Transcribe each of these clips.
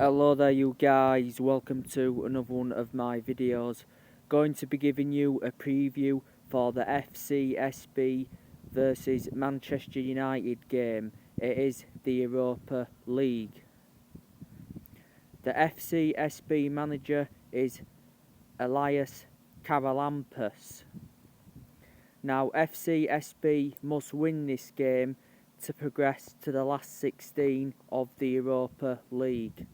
Hello there you guys, welcome to another one of my videos. Going to be giving you a preview for the Fcsb versus Manchester United game. It is the Europa League. The Fcsb manager is Elias Charalampos. Now Fcsb must win this game to progress to the last 16 of the Europa League.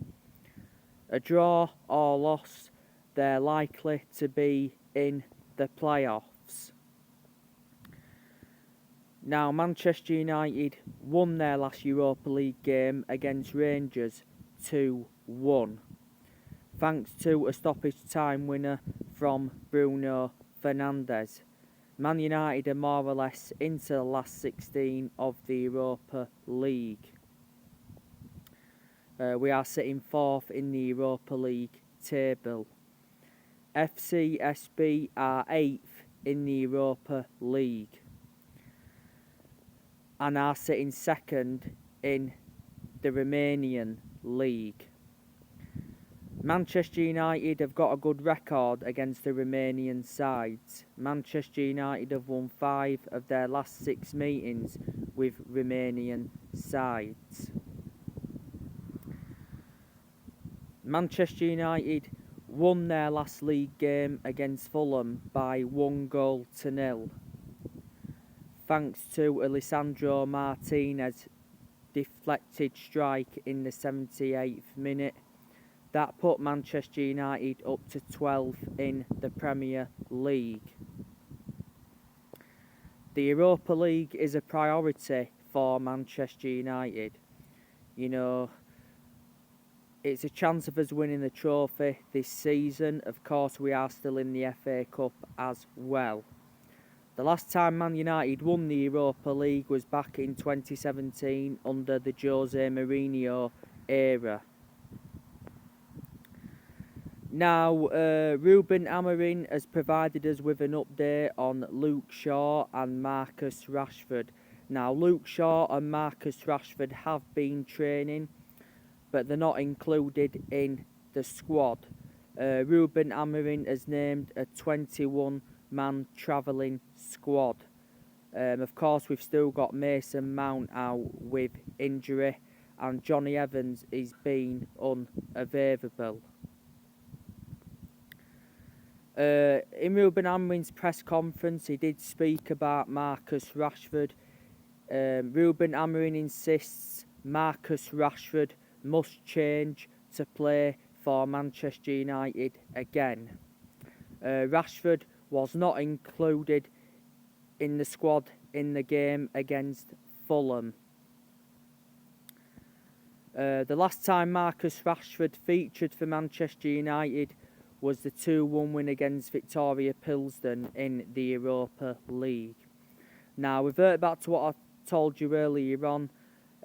A draw or loss, they're likely to be in the playoffs. Now, Manchester United won their last Europa League game against Rangers 2-1, thanks to a stoppage time winner from Bruno Fernandes. Man United are more or less into the last 16 of the Europa League. We are sitting 4th in the Europa League table. Fcsb are 8th in the Europa League and are sitting 2nd in the Romanian League. Manchester United have got a good record against the Romanian sides. Manchester United have won 5 of their last 6 meetings with Romanian sides. Manchester United won their last league game against Fulham by 1-0, thanks to Alessandro Martinez's deflected strike in the 78th minute. That put Manchester United up to 12th in the Premier League. The Europa League is a priority for Manchester United. You know, it's a chance of us winning the trophy this season. Of course, we are still in the FA Cup as well. The last time Man United won the Europa League was back in 2017 under the Jose Mourinho era. Now, Ruben Amorim has provided us with an update on Luke Shaw and Marcus Rashford. Now, Luke Shaw and Marcus Rashford have been training, but they're not included in the squad. Ruben Amorim has named a 21-man travelling squad. Of course, we've still got Mason Mount out with injury, and Johnny Evans is being unavailable. In Ruben Amorim's press conference, he did speak about Marcus Rashford. Ruben Amorim insists Marcus Rashford must change to play for Manchester United again. Rashford was not included in the squad in the game against Fulham. The last time Marcus Rashford featured for Manchester United was the 2-1 win against Victoria Pilsen in the Europa League. Now, revert back to what I told you earlier on.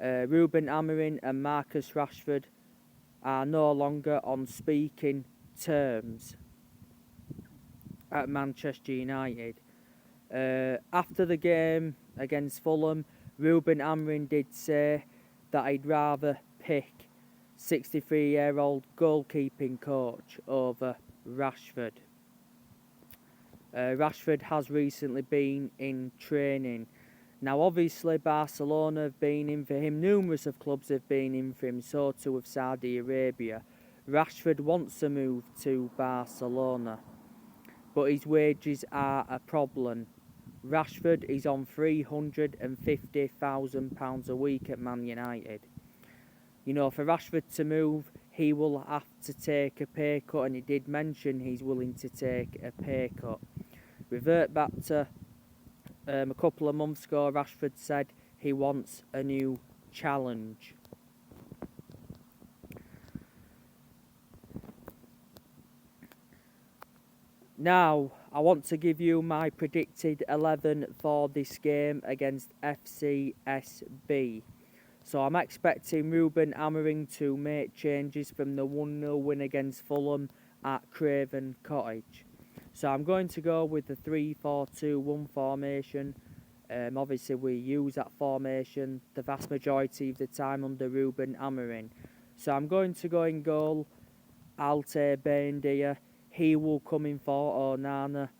Ruben Amorim and Marcus Rashford are no longer on speaking terms at Manchester United. After the game against Fulham, Ruben Amorim did say that he'd rather pick 63-year-old goalkeeping coach over Rashford. Rashford has recently been in training. Now, obviously, Barcelona have been in for him. Numerous of clubs have been in for him, so too have Saudi Arabia. Rashford wants to move to Barcelona, but his wages are a problem. Rashford is on £350,000 a week at Man United. You know, for Rashford to move, he will have to take a pay cut, and he did mention he's willing to take a pay cut. Revert back to a couple of months ago, Rashford said he wants a new challenge. Now, I want to give you my predicted 11 for this game against Fcsb. So I'm expecting Ruben Amorim to make changes from the 1-0 win against Fulham at Craven Cottage. So I'm going to go with the 3-4-2-1 formation. Obviously, we use that formation the vast majority of the time under Ruben Amorim. So I'm going to go in goal, Alte Bendia. He will come in for Onana.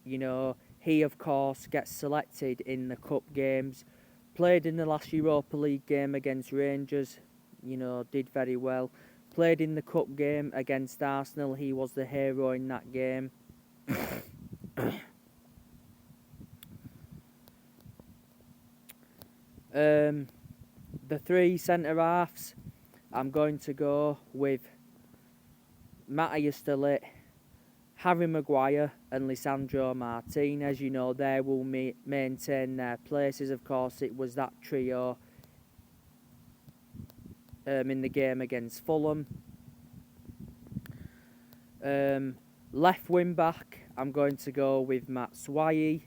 You know, he of course gets selected in the cup games. Played in the last Europa League game against Rangers. You know, did very well. Played in the cup game against Arsenal. He was the hero in that game. The three centre-halves, I'm going to go with Matthias de Ligt, Harry Maguire and Lisandro Martinez. You know, they will maintain their places. Of course, it was that trio in the game against Fulham. Left wing back, I'm going to go with Matt Swai.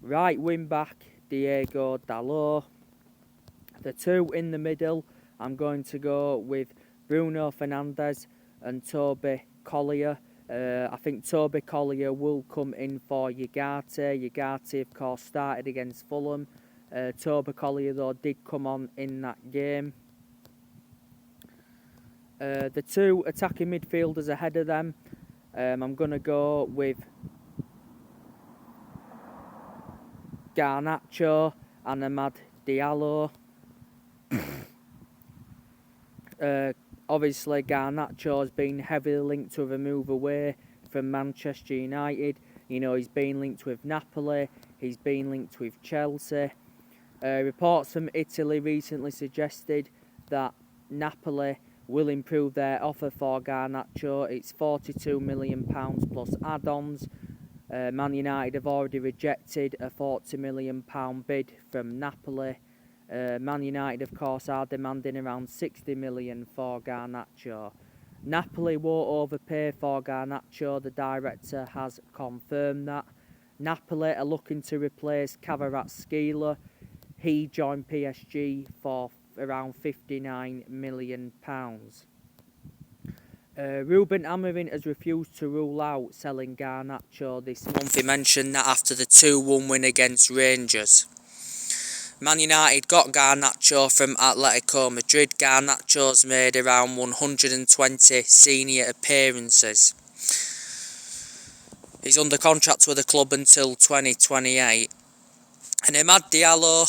Right wing back, Diego Dalot. The two in the middle, I'm going to go with Bruno Fernandes and Toby Collier. I think Toby Collier will come in for Ugarte. Ugarte, of course, started against Fulham. Toby Collier, though, did come on in that game. The two attacking midfielders ahead of them, I'm going to go with Garnacho and Amad Diallo. Obviously, Garnacho has been heavily linked to a move away from Manchester United. You know, he's been linked with Napoli, he's been linked with Chelsea. Reports from Italy recently suggested that Napoli will improve their offer for Garnacho. It's £42 million plus add-ons. Man United have already rejected a £40 million bid from Napoli. Man United, of course, are demanding around £60 million for Garnacho. Napoli won't overpay for Garnacho. The director has confirmed that. Napoli are looking to replace Kvaratskhelia. He joined PSG for around £59 million. Ruben Amorim has refused to rule out selling Garnacho this month. He mentioned that after the 2-1 win against Rangers. Man United got Garnacho from Atletico Madrid. Garnacho's made around 120 senior appearances. He's under contract with the club until 2028. And Amad Diallo,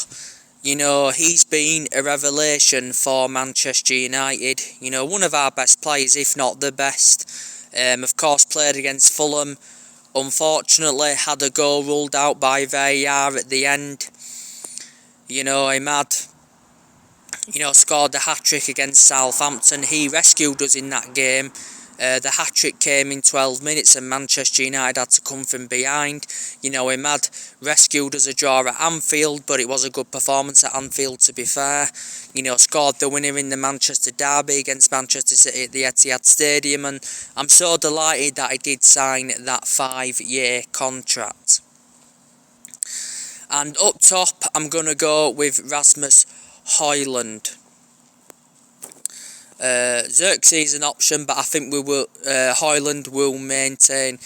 you know, he's been a revelation for Manchester United. You know, one of our best players, if not the best. Of course, played against Fulham. Unfortunately, had a goal ruled out by VAR at the end. You know, Amad, scored a hat-trick against Southampton. He rescued us in that game. The hat-trick came in 12 minutes and Manchester United had to come from behind. You know, Amad rescued us a draw at Anfield, but it was a good performance at Anfield, to be fair. You know, scored the winner in the Manchester derby against Manchester City at the Etihad Stadium, and I'm so delighted that he did sign that 5-year contract. And up top, I'm going to go with Rasmus Højlund. Xerxes is an option, but I think Højlund will maintain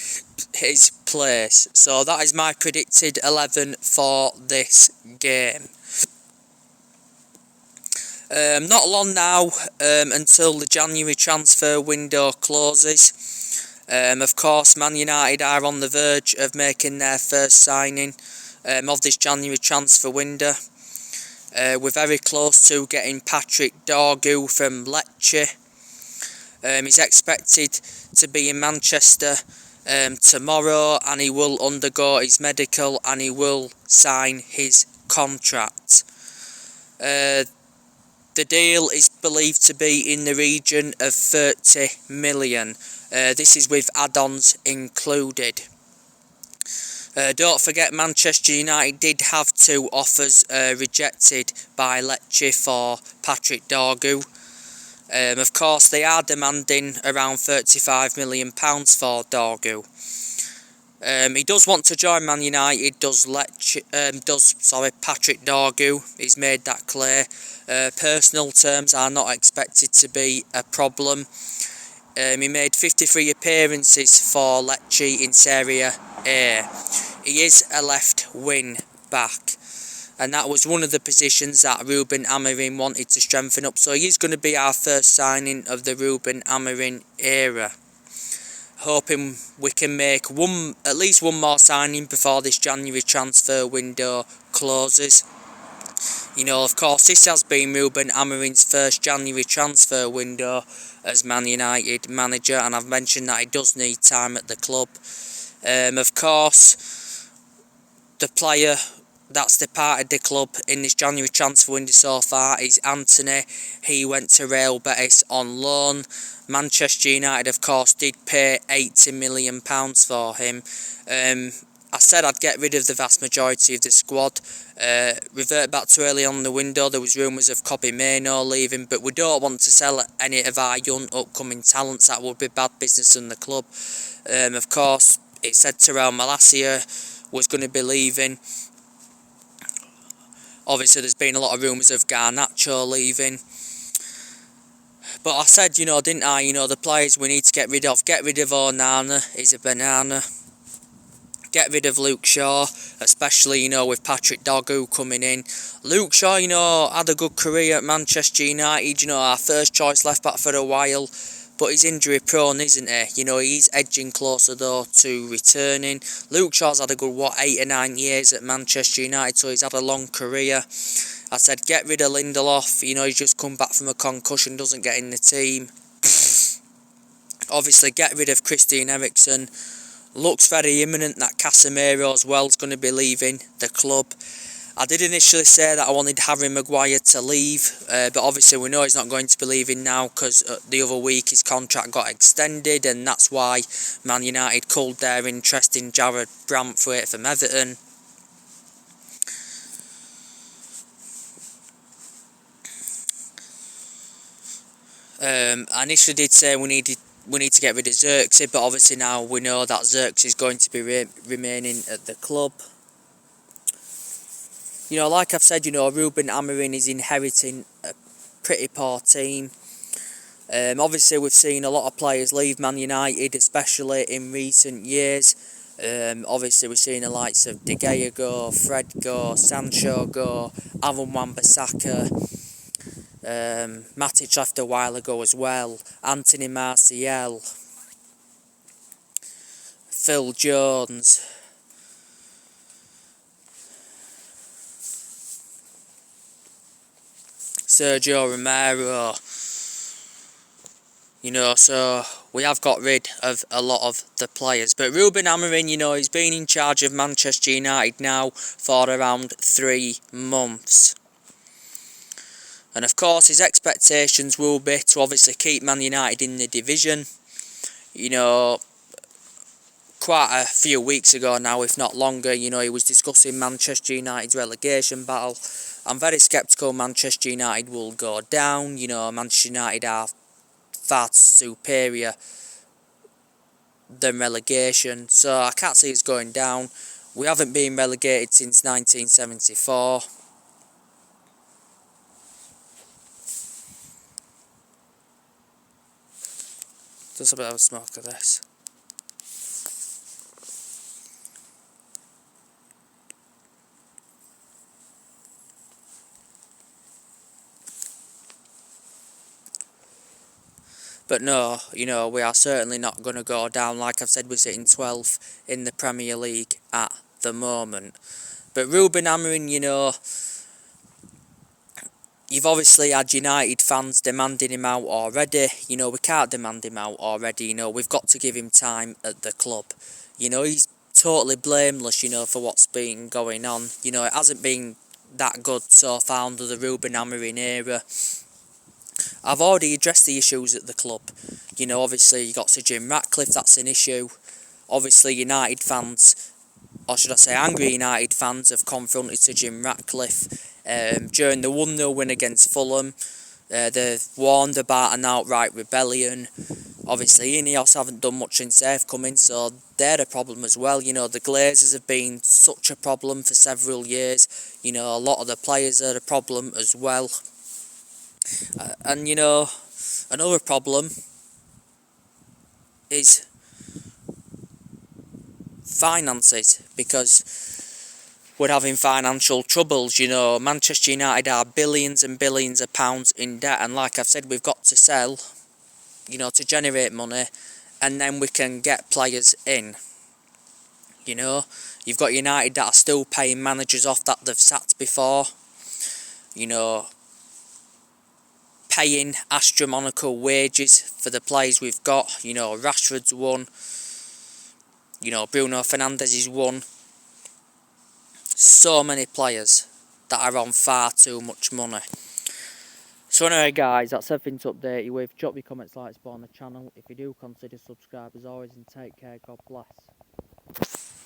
his place. So that is my predicted 11 for this game. Not long now until the January transfer window closes. Of course, Man United are on the verge of making their first signing of this January transfer window. We're very close to getting Patrick Dorgu from Lecce. He's expected to be in Manchester tomorrow, and he will undergo his medical and he will sign his contract. The deal is believed to be in the region of 30 million. This is with add-ons included. Don't forget, Manchester United did have 2 offers rejected by Lecce for Patrick Dorgu. Of course, they are demanding around £35 million for Dorgu. He does want to join Man United, Patrick Dorgu. He's made that clear. Personal terms are not expected to be a problem. He made 53 appearances for Lecce in Serie A. He is a left wing back. and that was one of the positions that Ruben Amorim wanted to strengthen up. So he's going to be our first signing of the Ruben Amorim era. Hoping we can make at least one more signing before this January transfer window closes. You know, of course, this has been Ruben Amorim's first January transfer window as Man United manager, and I've mentioned that he does need time at the club. Of course, the player that's departed the club in this January transfer window so far is Anthony. He went to Real Betis on loan. Manchester United, of course, did pay £80 million for him. I said I'd get rid of the vast majority of the squad. Revert back to early on in the window, there was rumours of Kobbie Mainoo leaving, but we don't want to sell any of our young upcoming talents. That would be bad business in the club. Of course, it said Terrell Malacia was going to be leaving. Obviously, there's been a lot of rumours of Garnacho leaving. But I said, you know, didn't I, you know, the players we need to get rid of. Get rid of Onana, he's a banana. Get rid of Luke Shaw, especially, you know, with Patrick Dogu coming in. Luke Shaw, you know, had a good career at Manchester United, you know, our first choice left back for a while. But he's injury prone, isn't he? You know, he's edging closer, though, to returning. Luke Shaw's had a good, 8 or 9 years at Manchester United, so he's had a long career. I said, get rid of Lindelof. You know, he's just come back from a concussion, doesn't get in the team. Obviously, get rid of Christian Eriksen. Looks very imminent that Casemiro as well is going to be leaving the club. I did initially say that I wanted Harry Maguire to leave, but obviously we know he's not going to be leaving now because the other week his contract got extended, and that's why Man United culled their interest in Jared Brantwaite from Everton. I initially did say we need to get rid of Xerxes, but obviously now we know that Xerxes is going to be remaining at the club. You know, like I've said, you know, Ruben Amorim is inheriting a pretty poor team. Obviously, we've seen a lot of players leave Man United, especially in recent years. Obviously, we've seen the likes of De Gea go, Fred go, Sancho go, Aaron Wan-Bissaka. Matic left a while ago as well. Anthony Martial. Phil Jones. Sergio Romero. You know, so we have got rid of a lot of the players. But Ruben Amorim, you know, he's been in charge of Manchester United now for around 3 months. And of course, his expectations will be to obviously keep Man United in the division. You know, quite a few weeks ago now, if not longer, you know, he was discussing Manchester United's relegation battle. I'm very sceptical Manchester United will go down. You know, Manchester United are far superior than relegation, so I can't see us going down. We haven't been relegated since 1974. Just a bit of a smoke of this. But no, you know, we are certainly not going to go down. Like I've said, we're sitting 12th in the Premier League at the moment. But Ruben Amorim, you know, you've obviously had United fans demanding him out already. You know, we can't demand him out already. You know, we've got to give him time at the club. You know, he's totally blameless, you know, for what's been going on. You know, it hasn't been that good so far under the Ruben Amorim era. I've already addressed the issues at the club. You know, obviously you got Sir Jim Ratcliffe, that's an issue. Obviously United fans, or should I say angry United fans, have confronted Sir Jim Ratcliffe during the 1-0 win against Fulham. They've warned about an outright rebellion. Obviously Ineos haven't done much since they've come in, so they're a problem as well. You know, the Glazers have been such a problem for several years. You know, a lot of the players are a problem as well. And, you know, another problem is finances, because we're having financial troubles. You know, Manchester United are billions and billions of pounds in debt, and like I've said, we've got to sell, you know, to generate money, and then we can get players in. You know, you've got United that are still paying managers off that they've sacked before. You know, paying astronomical wages for the players we've got. You know, Rashford's won. You know, Bruno Fernandes is won. So many players that are on far too much money. So anyway guys, that's everything to update you with. Drop your comments, like, support on the channel. If you do, consider subscribe as always, and take care. God bless.